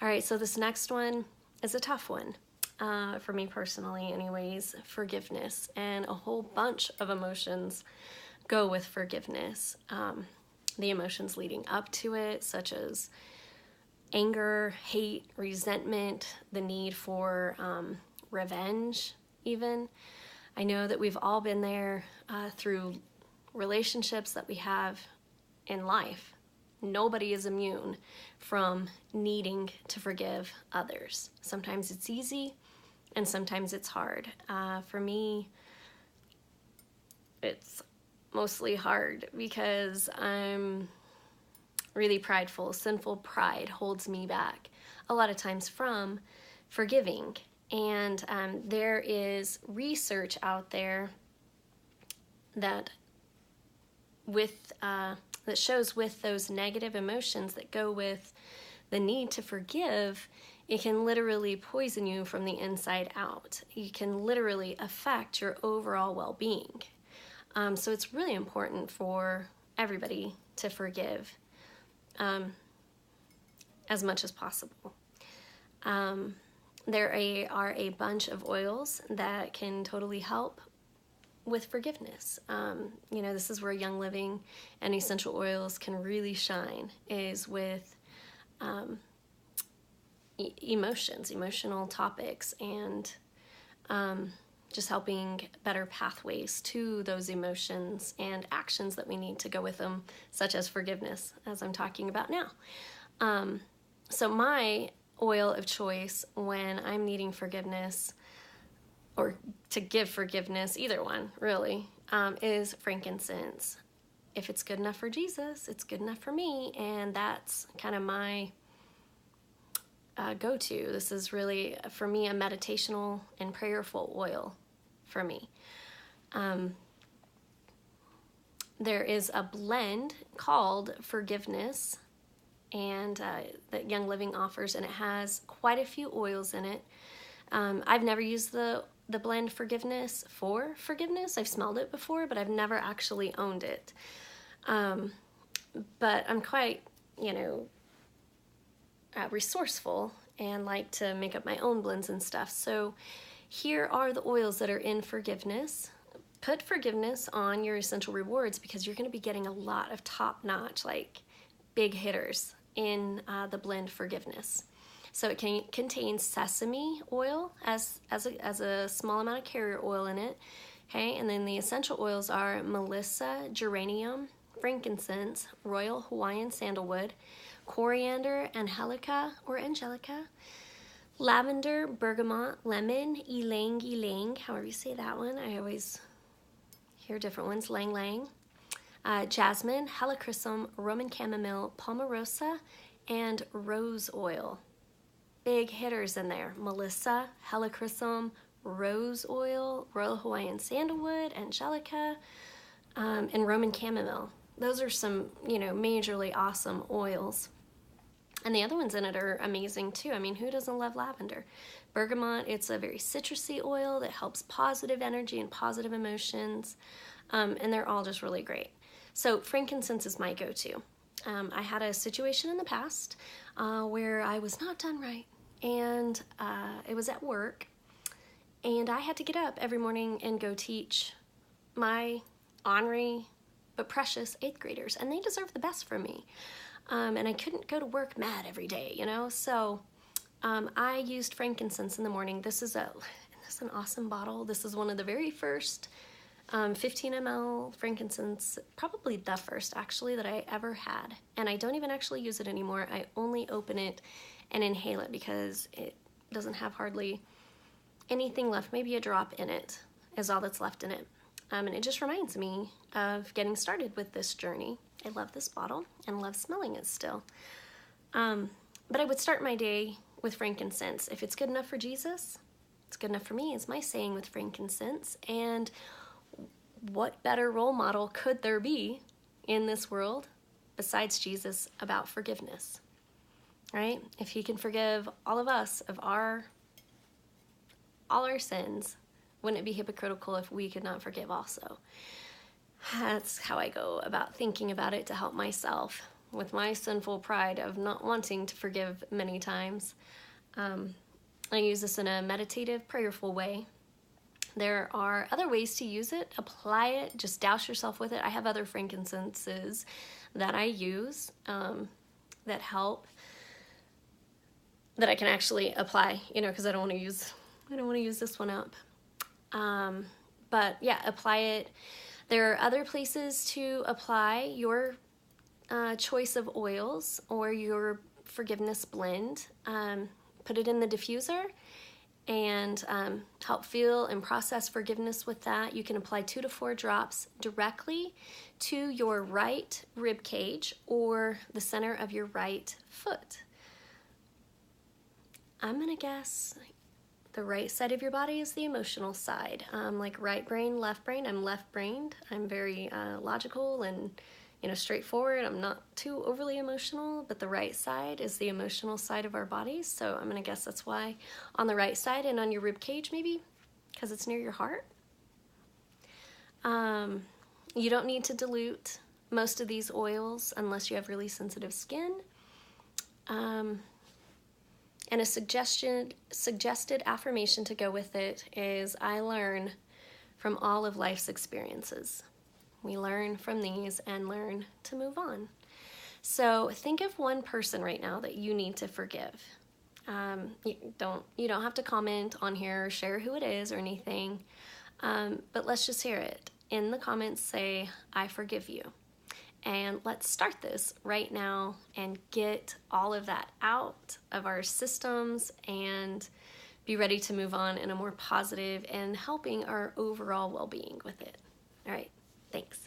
All right, so this next one is a tough one. For me personally, anyways, forgiveness. And a whole bunch of emotions go with forgiveness. The emotions leading up to it, such as anger, hate, resentment, the need for revenge, even. I know that we've all been there through relationships that we have in life. Nobody is immune from needing to forgive others. Sometimes it's easy and sometimes it's hard. For me, it's mostly hard because I'm really prideful. Sinful pride holds me back a lot of times from forgiving. And there is research out there that that shows with those negative emotions that go with the need to forgive, it can literally poison you from the inside out. You can literally affect your overall well-being. So it's really important for everybody to forgive as much as possible. There are a bunch of oils that can totally help with forgiveness. This is where Young Living and essential oils can really shine, is with emotions, emotional topics, and just helping better pathways to those emotions and actions that we need to go with them, such as forgiveness, as I'm talking about now. So my oil of choice when I'm needing forgiveness, or to give forgiveness, either one really, is frankincense. If it's good enough for Jesus, it's good enough for me, and that's kind of my go-to. This is really, for me, a meditational and prayerful oil for me. There is a blend called Forgiveness, and that Young Living offers, and it has quite a few oils in it. I've never used the blend Forgiveness for forgiveness. I've smelled it before, but I've never actually owned it. But I'm quite, resourceful and like to make up my own blends and stuff. So here are the oils that are in Forgiveness. Put Forgiveness on your essential rewards because you're going to be getting a lot of top-notch, like big hitters in the blend Forgiveness. So it contains sesame oil as a small amount of carrier oil in it. Okay, and then the essential oils are melissa, geranium, frankincense, royal Hawaiian sandalwood, coriander, angelica, lavender, bergamot, lemon, ylang ylang, however you say that one. I always hear different ones. Lang lang, jasmine, helichrysum, Roman chamomile, palmarosa, and rose oil. Big hitters in there: melissa, helichrysum, rose oil, royal Hawaiian sandalwood, angelica, and Roman chamomile. Those are some, majorly awesome oils. And the other ones in it are amazing too. I mean, who doesn't love lavender? Bergamot, it's a very citrusy oil that helps positive energy and positive emotions. And they're all just really great. So frankincense is my go-to. I had a situation in the past where I was not done right. And it was at work. And I had to get up every morning and go teach my ornery but precious 8th graders. And they deserve the best from me. And I couldn't go to work mad every day, So I used frankincense in the morning. This is an awesome bottle. This is one of the very first 15 ml frankincense, probably the first actually that I ever had. And I don't even actually use it anymore. I only open it and inhale it because it doesn't have hardly anything left. Maybe a drop in it is all that's left in it. And it just reminds me of getting started with this journey. I love this bottle and love smelling it still. But I would start my day with frankincense. If it's good enough for Jesus, it's good enough for me, is my saying with frankincense. And what better role model could there be in this world besides Jesus about forgiveness, right? If he can forgive all of us of all our sins, wouldn't it be hypocritical if we could not forgive also? That's how I go about thinking about it to help myself with my sinful pride of not wanting to forgive many times. I use this in a meditative, prayerful way. There are other ways to use it. Apply it, just douse yourself with it. I have other frankincenses that I use that help, that I can actually apply, because I don't want to use this one up. But yeah, apply it. There are other places to apply your choice of oils or your forgiveness blend. Put it in the diffuser and help feel and process forgiveness with that. You can apply 2 to 4 drops directly to your right rib cage or the center of your right foot. I'm gonna guess the right side of your body is the emotional side. Like right brain, left brain. I'm left-brained. I'm very logical and straightforward. I'm not too overly emotional, but the right side is the emotional side of our bodies. So I'm gonna guess that's why on the right side and on your rib cage, maybe because it's near your heart. You don't need to dilute most of these oils unless you have really sensitive skin. And a suggested affirmation to go with it is, I learn from all of life's experiences. We learn from these and learn to move on. So think of one person right now that you need to forgive. You don't have to comment on here or share who it is or anything, but let's just hear it. In the comments, say, I forgive you. And let's start this right now and get all of that out of our systems and be ready to move on in a more positive and helping our overall well-being with it. All right, thanks.